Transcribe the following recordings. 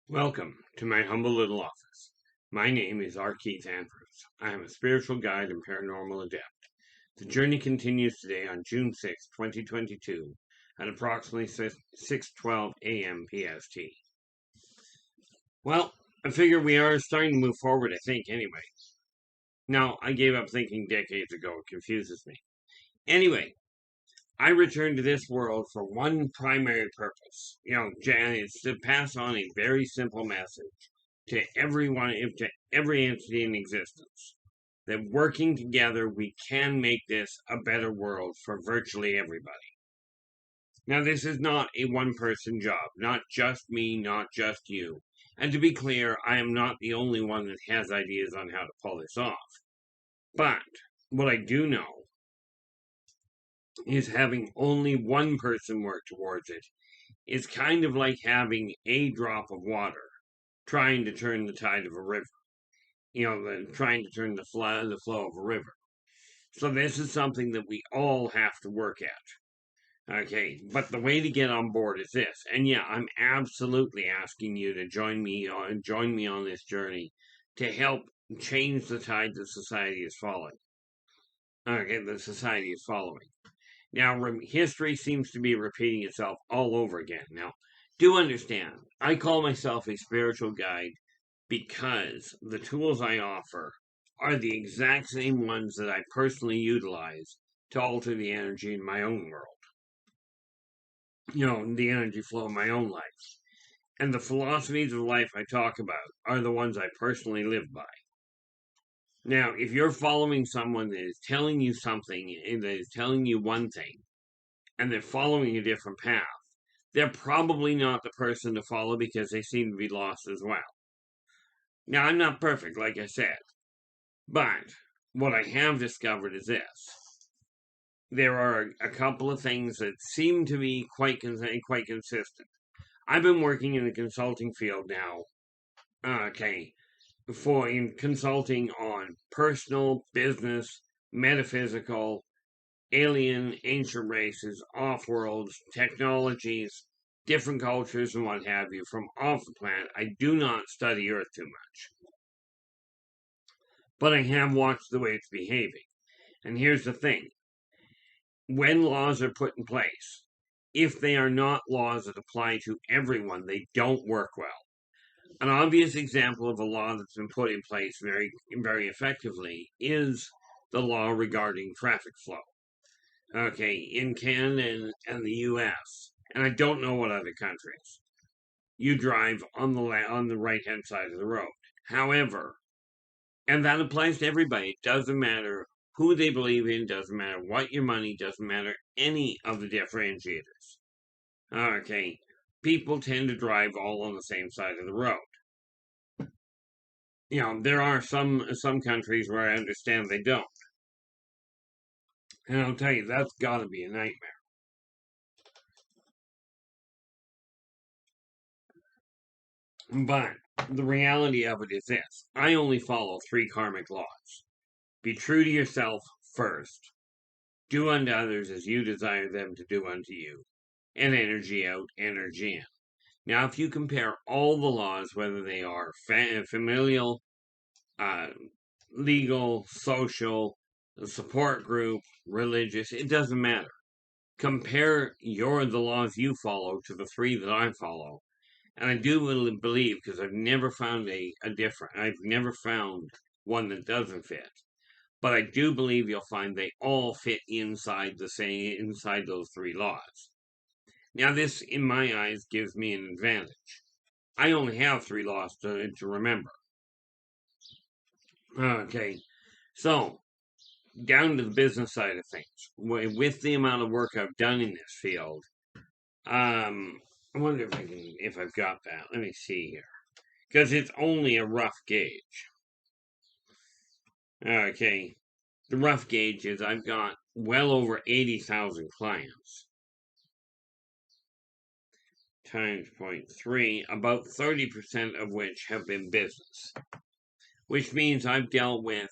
Welcome to my humble little office. My name is R. Keith Andrews. I am a spiritual guide and paranormal adept. The journey continues today on June 6, 2022 at approximately 6:12 a.m. PST. Well, I figure we are starting to move forward, I think, anyway. Now, I gave up thinking decades ago. It confuses me. Anyway, I returned to this world for one primary purpose. It's to pass on a very simple message to everyone, to every entity in existence, that working together we can make this a better world for virtually everybody. Now, this is not a one-person job, not just me, not just you. And to be clear, I am not the only one that has ideas on how to pull this off. But what I do know is having only one person work towards it is kind of like having a drop of water trying to turn the tide of a river. Trying to turn the flow of a river. So this is something that we all have to work at. Okay, but the way to get on board is this, and yeah, I'm absolutely asking you to join me on this journey to help change the tide that society is following. Okay, the society is following. Now, history seems to be repeating itself all over again. Now, do understand, I call myself a spiritual guide because the tools I offer are the exact same ones that I personally utilize to alter the energy in my own world. The energy flow in my own life. And the philosophies of life I talk about are the ones I personally live by. Now, if you're following someone that is telling you something, that is telling you one thing, and they're following a different path, they're probably not the person to follow because they seem to be lost as well. Now, I'm not perfect, like I said, but what I have discovered is this. There are a couple of things that seem to be quite consistent. I've been working in the consulting field now, okay, in consulting on personal, business, metaphysical, alien, ancient races, off worlds, technologies, different cultures, and what have you from off the planet. I do not study Earth too much, but I have watched the way it's behaving. And here's the thing, when laws are put in place, if they are not laws that apply to everyone, they don't work well. An obvious example of a law that's been put in place very, very effectively is the law regarding traffic flow. Okay, in Canada and the U.S., and I don't know what other countries, you drive on the right hand side of the road. However, and that applies to everybody. It doesn't matter who they believe in, doesn't matter what your money, doesn't matter any of the differentiators. Okay, people tend to drive all on the same side of the road. There are some countries where I understand they don't. And I'll tell you, that's gotta be a nightmare. But the reality of it is this. I only follow three karmic laws. Be true to yourself first. Do unto others as you desire them to do unto you. And energy out, energy in. Now, if you compare all the laws, whether they are familial, uh, legal, social, support group, religious, it doesn't matter. Compare the laws you follow to the three that I follow. And I do believe, because I've never found I've never found one that doesn't fit. But I do believe you'll find they all fit inside those three laws. Now, this, in my eyes, gives me an advantage. I only have three laws to remember. Okay, so down to the business side of things. With the amount of work I've done in this field, I wonder if I've got that. Let me see here, because it's only a rough gauge. Okay, the rough gauge is I've got well over 80,000 clients. Times 0.3, about 30% of which have been business, which means I've dealt with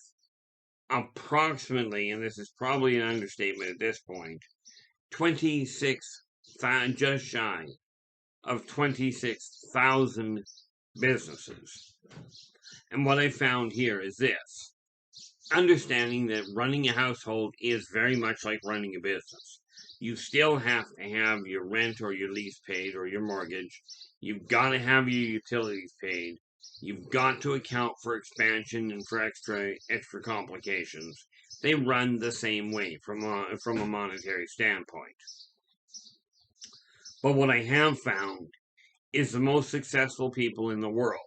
approximately, and this is probably an understatement at this point, 26,000, just shy of 26,000 businesses. And what I found here is this. Understanding that running a household is very much like running a business. You still have to have your rent or your lease paid or your mortgage. You've got to have your utilities paid. You've got to account for expansion and for extra complications. They run the same way from a monetary standpoint. But what I have found is the most successful people in the world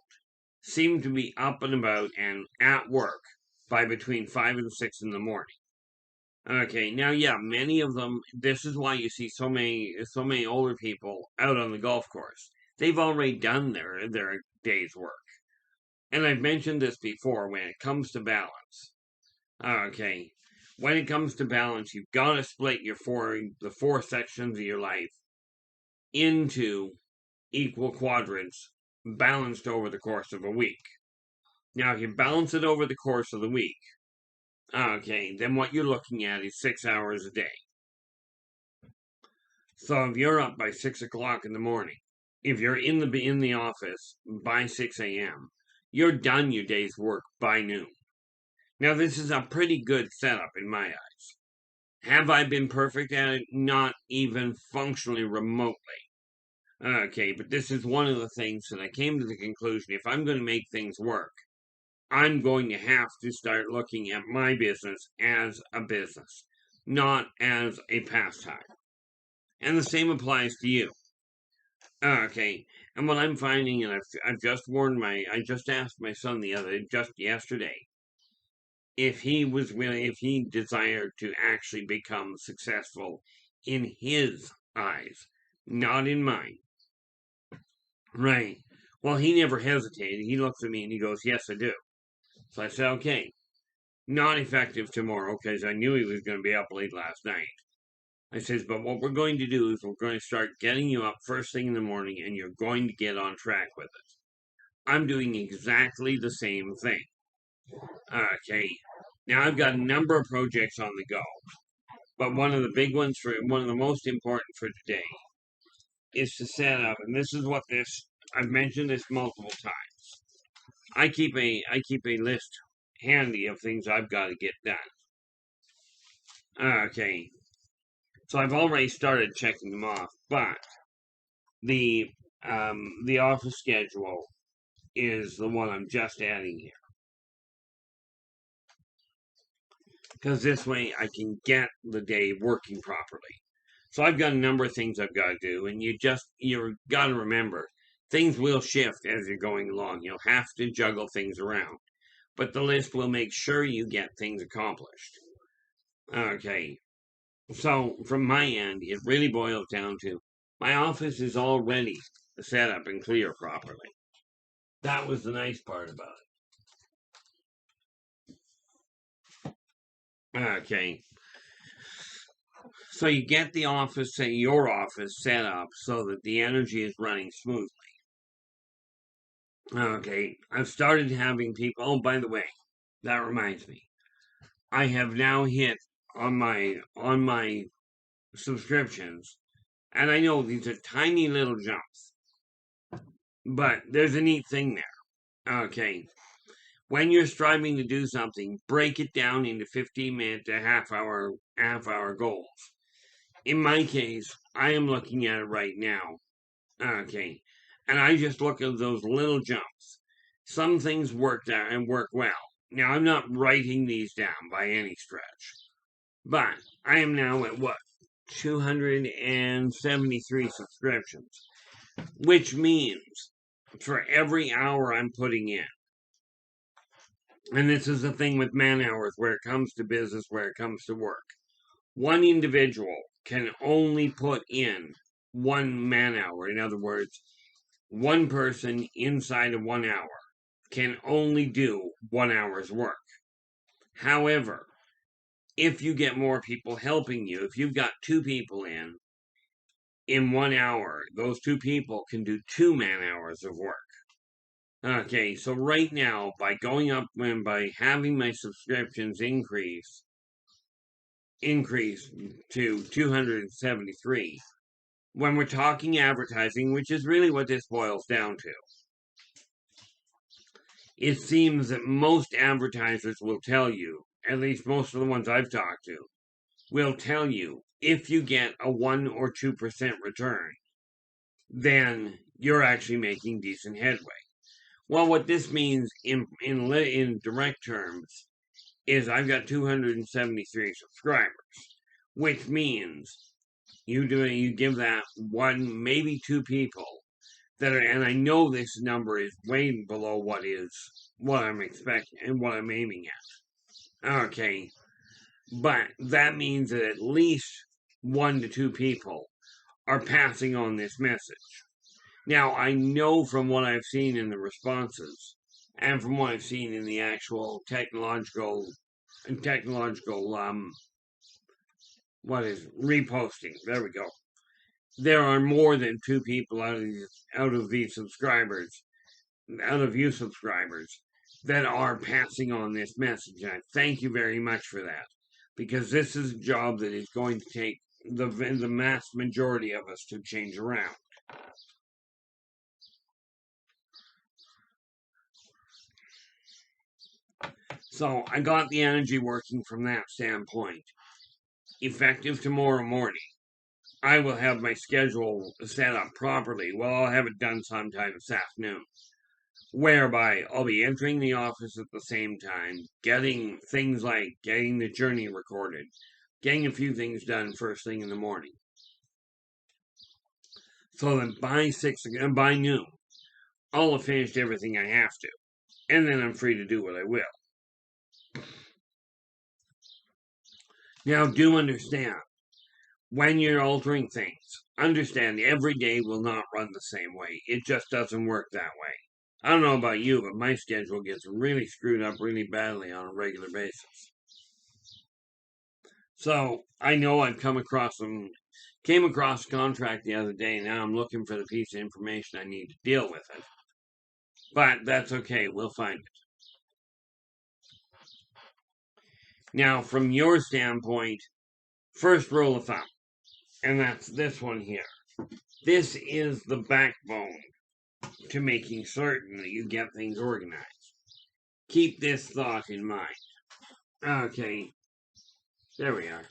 seem to be up and about and at work by between 5 and 6 in the morning. Okay, now yeah, many of them, this is why you see so many older people out on the golf course. They've already done their day's work. And I've mentioned this before when it comes to balance. Okay, when it comes to balance, you've got to split the four sections of your life into equal quadrants balanced over the course of a week. Now, if you balance it over the course of the week, okay, then what you're looking at is 6 hours a day. So if you're up by 6 o'clock in the morning, if you're in the office by 6 a.m., you're done your day's work by noon. Now, this is a pretty good setup in my eyes. Have I been perfect at it? Not even functionally remotely. Okay, but this is one of the things that I came to the conclusion, if I'm going to make things work, I'm going to have to start looking at my business as a business, not as a pastime. And the same applies to you. Okay, and what I'm finding, and I've just I just asked my son just yesterday, if he desired to actually become successful in his eyes, not in mine. Right. Well, he never hesitated. He looks at me and he goes, "Yes, I do." So I said, "Okay, not effective tomorrow because I knew he was going to be up late last night." I says, "But what we're going to do is we're going to start getting you up first thing in the morning and you're going to get on track with it." I'm doing exactly the same thing. Okay. Now I've got a number of projects on the go, but one of the most important for today is to set up, and this is what I've mentioned this multiple times. I keep a list handy of things I've got to get done. Okay. So I've already started checking them off, but the office schedule is the one I'm just adding here. Because this way I can get the day working properly. So I've got a number of things I've got to do, and you've got to remember, things will shift as you're going along. You'll have to juggle things around. But the list will make sure you get things accomplished. Okay. So from my end, it really boils down to my office is already set up and clear properly. That was the nice part about it. Okay. So you get your office set up so that the energy is running smoothly. Okay. I've started having people, oh, by the way, that reminds me. I have now hit on my subscriptions, and I know these are tiny little jumps, but there's a neat thing there. Okay. When you're striving to do something, break it down into 15-minute to half hour goals. In my case, I am looking at it right now. Okay. And I just look at those little jumps. Some things work out and work well. Now, I'm not writing these down by any stretch. But I am now at 273 subscriptions. Which means for every hour I'm putting in, and this is the thing with man hours where it comes to business, where it comes to work, one individual can only put in 1 man hour. In other words, one person inside of 1 hour can only do 1 hour's work. However, if you get more people helping you, if you've got 2 people in 1 hour, those 2 people can do 2 man hours of work. Okay, so right now, by having my subscriptions increase to 273, when we're talking advertising, which is really what this boils down to, It seems that most advertisers will tell you, at least most of the ones I've talked to, will tell you if you get a 1 or 2% return, then you're actually making decent headway. Well, what this means in direct terms is I've got 273 subscribers, which means you give that one, maybe two people that are, and I know this number is way below what I'm expecting and what I'm aiming at. Okay, but that means that at least 1 to 2 people are passing on this message. Now, I know from what I've seen in the responses and from what I've seen in the actual technological, what is reposting? There we go. There are more than 2 people out of you subscribers that are passing on this message. And I thank you very much for that, because this is a job that is going to take the vast majority of us to change around. So I got the energy working from that standpoint. Effective tomorrow morning, I will have my schedule set up properly. Well, I'll have it done sometime this afternoon, whereby I'll be entering the office at the same time, getting things like getting the journey recorded, getting a few things done first thing in the morning, so that by noon, I'll have finished everything I have to, and then I'm free to do what I will. Now, do understand, when you're altering things, understand every day will not run the same way. It just doesn't work that way. I don't know about you, but my schedule gets really screwed up really badly on a regular basis. So I know I've came across a contract the other day. Now I'm looking for the piece of information I need to deal with it. But that's okay. We'll find it. Now, from your standpoint, first rule of thumb, and that's this one here. This is the backbone to making certain that you get things organized. Keep this thought in mind. Okay, there we are.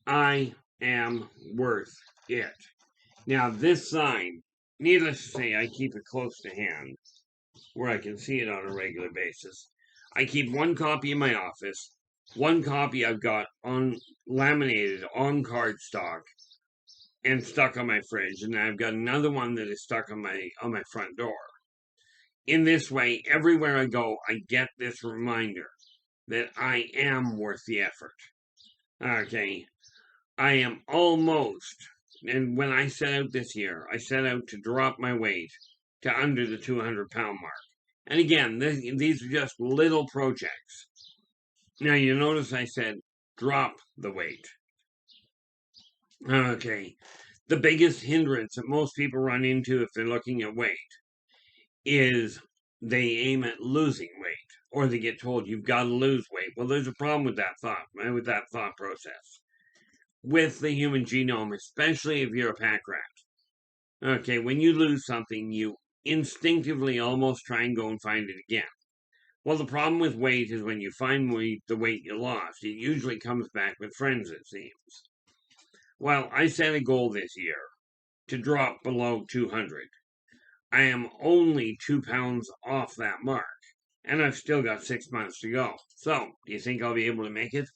I am worth it. Now, this sign, needless to say, I keep it close to hand where I can see it on a regular basis. I keep one copy in my office, one copy I've got laminated on cardstock and stuck on my fridge, and I've got another one that is stuck on my front door. In this way, everywhere I go, I get this reminder that I am worth the effort. Okay, I am almost, and when I set out this year, I set out to drop my weight to under the 200-pound mark. And again, these are just little projects. Now, you notice I said drop the weight. Okay, the biggest hindrance that most people run into if they're looking at weight is they aim at losing weight, or they get told you've got to lose weight. Well, there's a problem with that thought process. With the human genome, especially if you're a pack rat. Okay, when you lose something, you instinctively almost try and go and find it again. Well, the problem with weight is when you find the weight you lost, it usually comes back with friends, it seems. Well, I set a goal this year to drop below 200. I am only 2 pounds off that mark, and I've still got 6 months to go. So, do you think I'll be able to make it?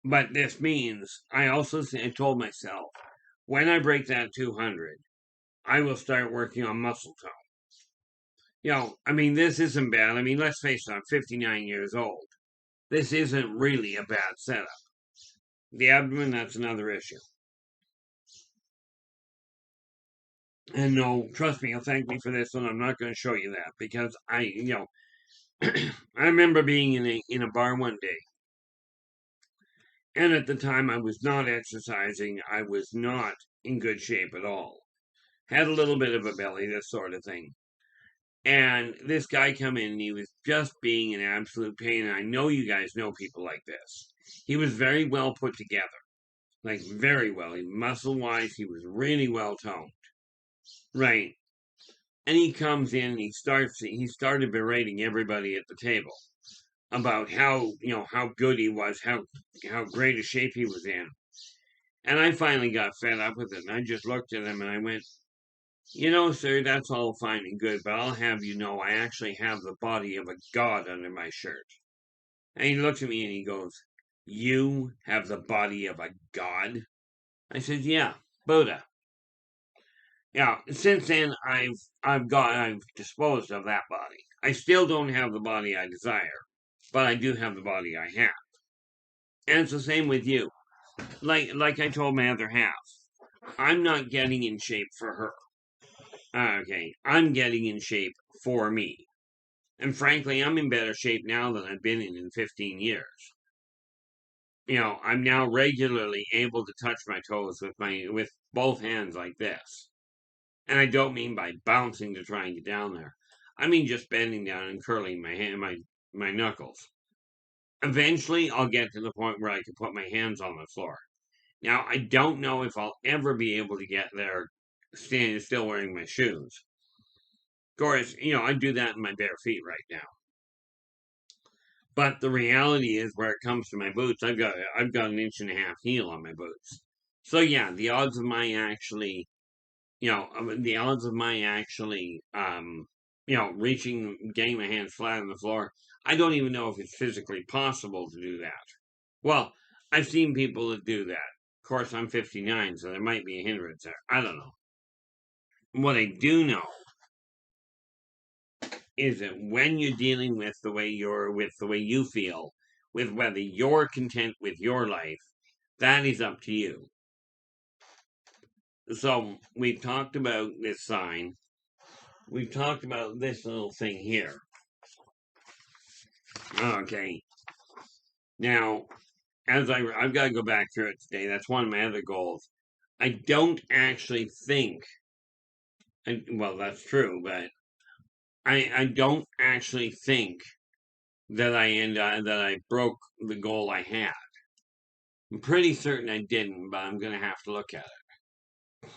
But this means I also told myself, when I break that 200, I will start working on muscle tone. I mean, this isn't bad. I mean, let's face it, I'm 59 years old. This isn't really a bad setup. The abdomen, that's another issue. And no, trust me, you'll thank me for this one. I'm not going to show you that because I remember being in a bar one day. And at the time, I was not exercising. I was not in good shape at all. Had a little bit of a belly, this sort of thing. And this guy come in, and he was just being an absolute pain. And I know you guys know people like this. He was very well put together. Like, very well. Muscle-wise, he was really well toned. Right. And he comes in and he started berating everybody at the table about how good he was, how great a shape he was in. And I finally got fed up with it, and I just looked at him and I went, sir, that's all fine and good, but I'll have you know I actually have the body of a god under my shirt. And he looked at me and he goes, "You have the body of a god?" I said, "Yeah, Buddha." Yeah, since then I've disposed of that body. I still don't have the body I desire, but I do have the body I have. And it's the same with you. Like I told my other half, I'm not getting in shape for her. Okay, I'm getting in shape for me. And frankly, I'm in better shape now than I've been in 15 years. I'm now regularly able to touch my toes with both hands like this. And I don't mean by bouncing to try and get down there. I mean just bending down and curling my knuckles. Eventually, I'll get to the point where I can put my hands on the floor. Now, I don't know if I'll ever be able to get there standing still wearing my shoes. Of course, I do that in my bare feet right now. But the reality is, where it comes to my boots, I've got an inch and a half heel on my boots. So yeah, the odds of my actually, getting my hands flat on the floor, I don't even know if it's physically possible to do that. Well, I've seen people that do that. Of course, I'm 59, so there might be a hindrance there. I don't know. What I do know is that when you're dealing with the way you feel, with whether you're content with your life, that is up to you. So we've talked about this sign. We've talked about this little thing here. Okay. Now, I've got to go back through it today. That's one of my other goals. I don't actually think, well, that's true, but I don't actually think that I broke the goal I had. I'm pretty certain I didn't, but I'm going to have to look at it.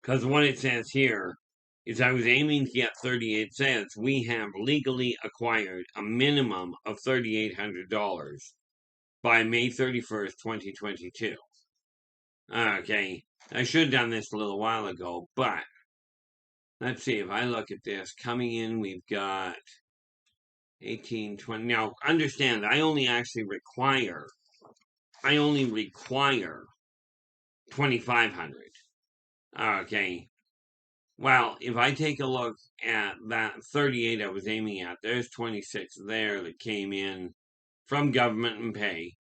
Because what it says here is I was aiming to get 38 cents. We have legally acquired a minimum of $3,800 by May 31st, 2022. Okay, I should have done this a little while ago, but let's see if I look at this. Coming in, we've got 18, 20. Now, understand, I only require 2,500. Okay. Well, if I take a look at that 38 I was aiming at, there's 26 there that came in from government and pay.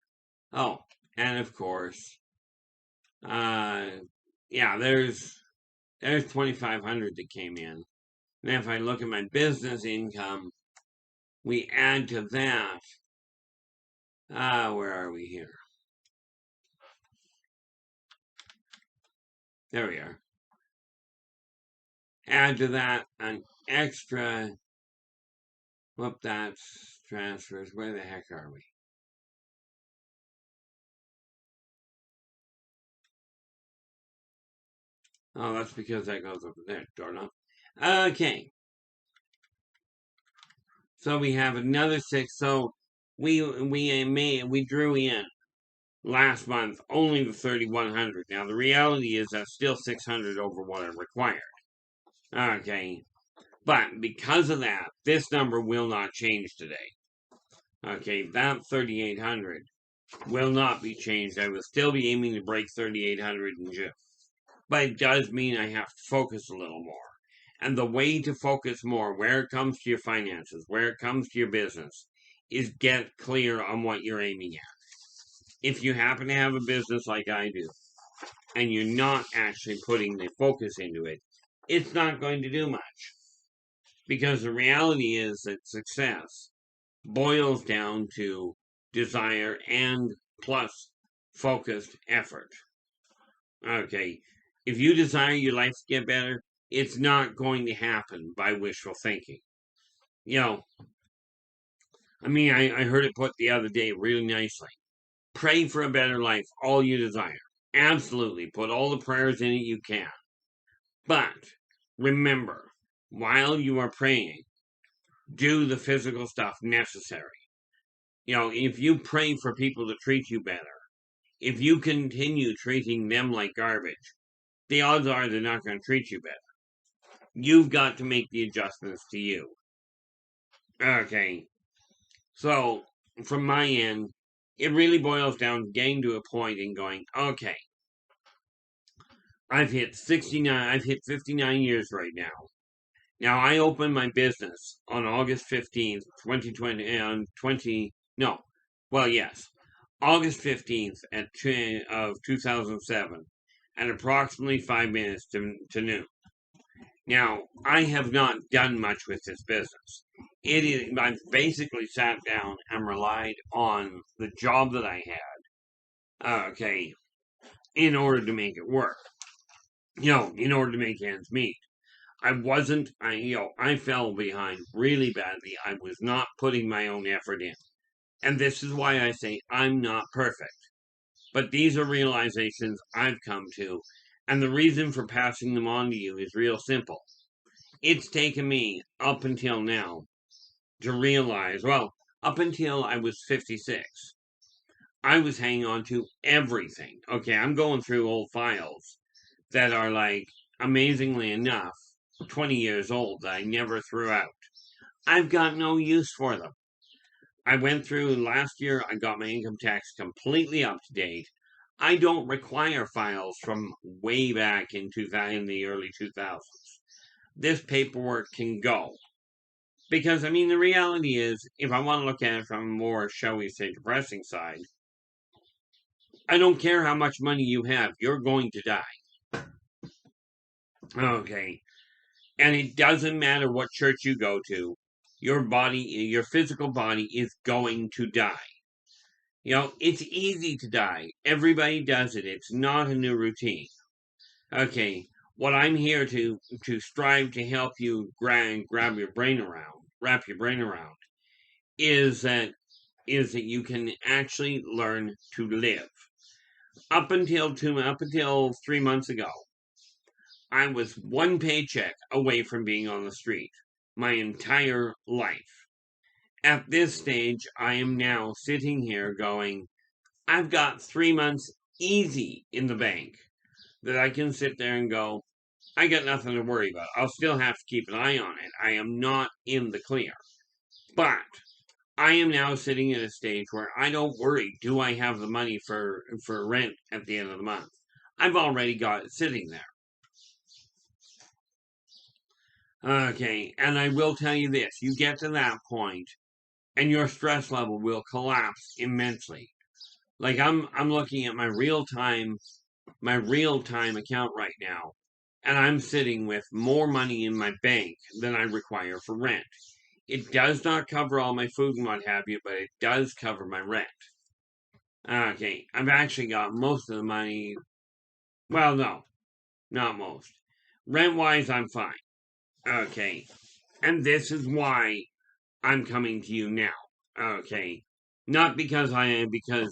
Oh, and of course, yeah, there's 2,500 that came in. And if I look at my business income, we add to that. Where are we here? There we are. Add to that an extra. Whoop, that's transfers. Where the heck are we? Oh, that's because that goes over there. Darn it. Okay. So we have another 6. So we drew in last month only the 3,100. Now the reality is that's still 600 over what I required. Okay. But because of that, this number will not change today. Okay, that 3,800 will not be changed. I will still be aiming to break 3,800 in June. But it does mean I have to focus a little more. And the way to focus more, where it comes to your finances, where it comes to your business, is get clear on what you're aiming at. If you happen to have a business like I do, and you're not actually putting the focus into it, it's not going to do much. Because the reality is that success boils down to desire and plus focused effort. Okay, if you desire your life to get better, it's not going to happen by wishful thinking. I heard it put the other day really nicely. Pray for a better life, all you desire. Absolutely. Put all the prayers in it you can. But remember, while you are praying, do the physical stuff necessary. If you pray for people to treat you better, if you continue treating them like garbage, the odds are they're not going to treat you better. You've got to make the adjustments to you. Okay. So, from my end, it really boils down to getting to a point and going, okay, I've hit 59 years right now. Now, I opened my business on August 15th, 2020, and August 15th of 2007, at approximately 5 minutes to noon. Now, I have not done much with this business. I've basically sat down and relied on the job that I had, okay, in order to make it work. In order to make ends meet. I fell behind really badly. I was not putting my own effort in. And this is why I say I'm not perfect. But these are realizations I've come to. And the reason for passing them on to you is real simple. It's taken me up until now to realize, up until I was 56, I was hanging on to everything. Okay, I'm going through old files that are like, amazingly enough, 20 years old that I never threw out. I've got no use for them. I went through last year, I got my income tax completely up to date. I don't require files from way back in the early 2000s. This paperwork can go. Because, the reality is, if I want to look at it from a more, shall we say, depressing side, I don't care how much money you have, you're going to die. Okay. And it doesn't matter what church you go to, your physical body is going to die. It's easy to die. Everybody does it. It's not a new routine. Okay, what I'm here to strive to help you wrap your brain around, is that you can actually learn to live. Up until 3 months ago, I was one paycheck away from being on the street my entire life. At this stage, I am now sitting here going, I've got 3 months easy in the bank that I can sit there and go, I got nothing to worry about. I'll still have to keep an eye on it. I am not in the clear. But I am now sitting at a stage where I don't worry, do I have the money for rent at the end of the month? I've already got it sitting there. Okay, and I will tell you this, you get to that point and your stress level will collapse immensely. Like I'm looking at my real-time account right now, and I'm sitting with more money in my bank than I require for rent. It does not cover all my food and what have you, but it does cover my rent. Okay, I've actually got most of the money. Well, no, not most. Rent-wise, I'm fine. Okay, and this is why I'm coming to you now. Okay, not because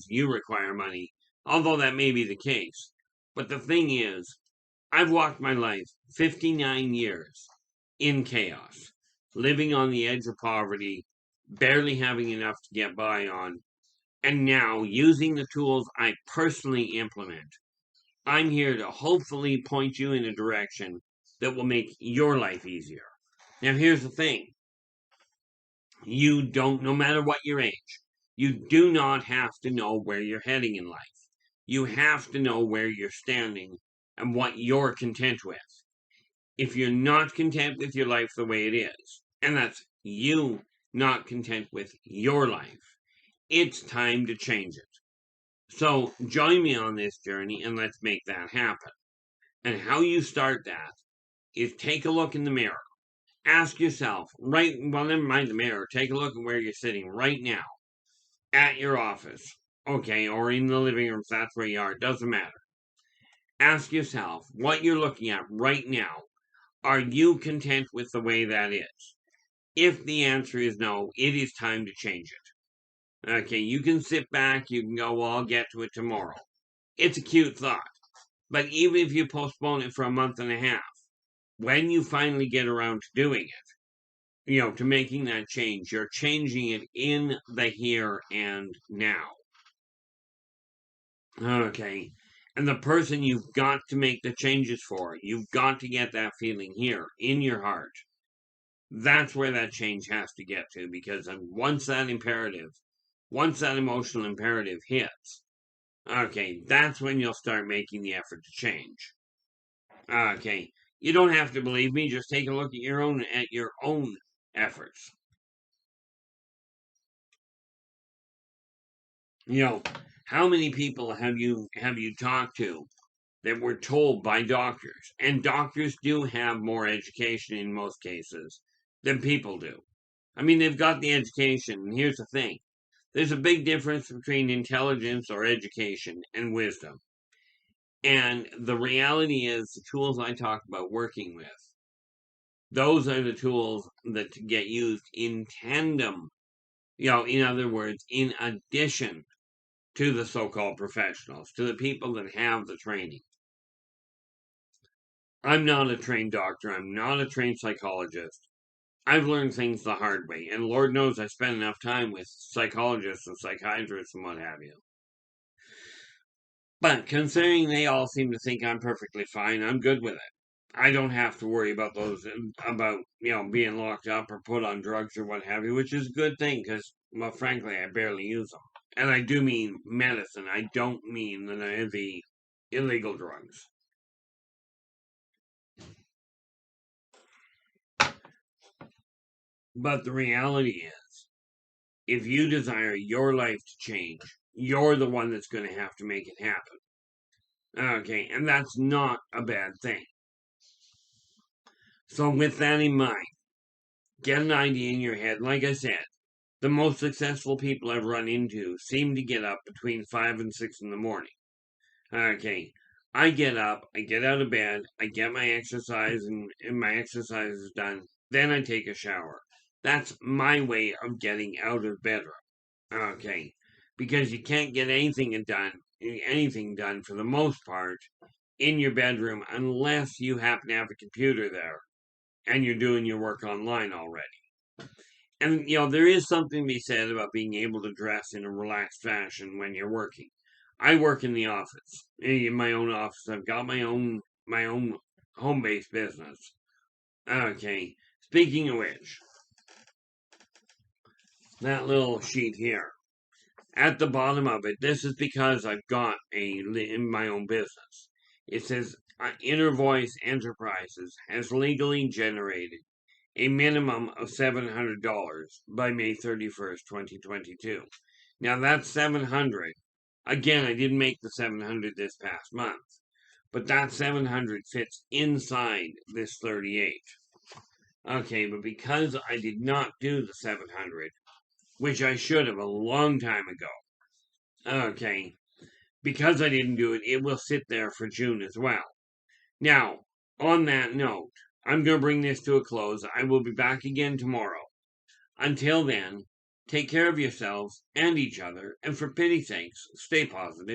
you require money, although that may be the case. But the thing is, I've walked my life 59 years in chaos, living on the edge of poverty, barely having enough to get by on, and now using the tools I personally implement. I'm here to hopefully point you in a direction that will make your life easier. Now, here's the thing. No matter what your age, you do not have to know where you're heading in life. You have to know where you're standing and what you're content with. If you're not content with your life the way it is, and that's you not content with your life, it's time to change it. So join me on this journey and let's make that happen. And how you start that is take a look in the mirror. Ask yourself, never mind the mirror, take a look at where you're sitting right now at your office, okay, or in the living room if that's where you are, it doesn't matter. Ask yourself what you're looking at right now. Are you content with the way that is? If the answer is no, it is time to change it. Okay, you can sit back, you can go, well, I'll get to it tomorrow. It's a cute thought. But even if you postpone it for a month and a half, when you finally get around to doing it, to making that change, you're changing it in the here and now. Okay. And the person you've got to make the changes for, you've got to get that feeling here in your heart. That's where that change has to get to, because once that emotional imperative hits, okay, that's when you'll start making the effort to change. Okay. You don't have to believe me, just take a look at your own efforts. How many people have you talked to that were told by doctors, and doctors do have more education in most cases than people do. I mean, they've got the education, and here's the thing. There's a big difference between intelligence or education and wisdom. And the reality is, the tools I talk about working with, those are the tools that get used in tandem, in other words, in addition to the so-called professionals, to the people that have the training. I'm not a trained doctor. I'm not a trained psychologist. I've learned things the hard way, and Lord knows I spent enough time with psychologists and psychiatrists and what have you. But considering they all seem to think I'm perfectly fine, I'm good with it. I don't have to worry about being locked up or put on drugs or what have you, which is a good thing because, well, frankly, I barely use them. And I do mean medicine. I don't mean the illegal drugs. But the reality is, if you desire your life to change, you're the one that's going to have to make it happen. Okay, and that's not a bad thing. So with that in mind, get an idea in your head. Like I said, the most successful people I've run into seem to get up between 5 and 6 in the morning. Okay, I get up, I get out of bed, I get my exercise, and my exercise is done. Then I take a shower. That's my way of getting out of bed. Okay, because you can't get anything done for the most part in your bedroom unless you happen to have a computer there and you're doing your work online already. And there is something to be said about being able to dress in a relaxed fashion when you're working. I work in the office, in my own office. I've got my own home-based business. Okay, speaking of which, that little sheet here. At the bottom of it, this is because I've got in my own business. It says Inner Voice Enterprises has legally generated a minimum of $700 by May 31st, 2022. Now that's 700. Again, I didn't make the 700 this past month, but that 700 fits inside this 38. Okay, but because I did not do the 700, which I should have a long time ago. Okay, because I didn't do it, it will sit there for June as well. Now, on that note, I'm going to bring this to a close. I will be back again tomorrow. Until then, take care of yourselves and each other, and for pity's sakes, stay positive.